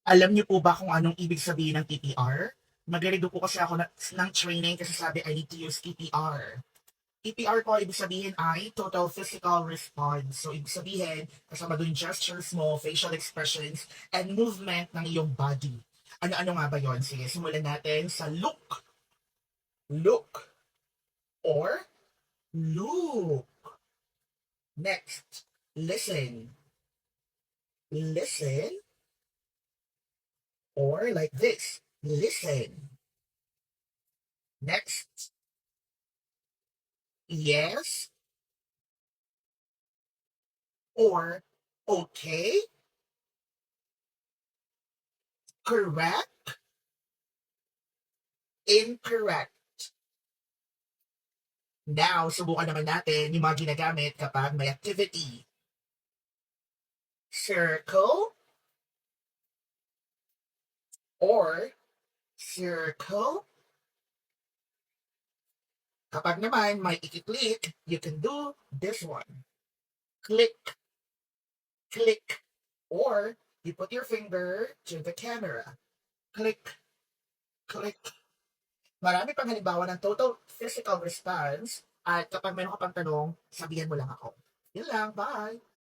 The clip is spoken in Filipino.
Alam niyo po ba kung anong ibig sabihin ng TPR? Magrado po kasi ako ng training kasi sabi I need to use TPR. TPR po, ibig sabihin ay Total Physical Response. So, ibig sabihin, kasama doon gestures mo, facial expressions, and movement ng iyong body. Ano-ano nga ba yon? Sige, simulan natin sa look. Look. Or look. Next, listen. Listen. Or like this. Listen. Next, yes. Or okay. Correct. Incorrect. Now, subukan naman natin yung mga ginagamit kapag may activity. Circle or circle. Kapag naman may i-click, you can do this one. Click, click. Or you put your finger to the camera. Click, click. Marami pang halimbawa ng total physical response at kapag mayroon ka pang tanong, sabihan mo lang ako. Yun lang, bye!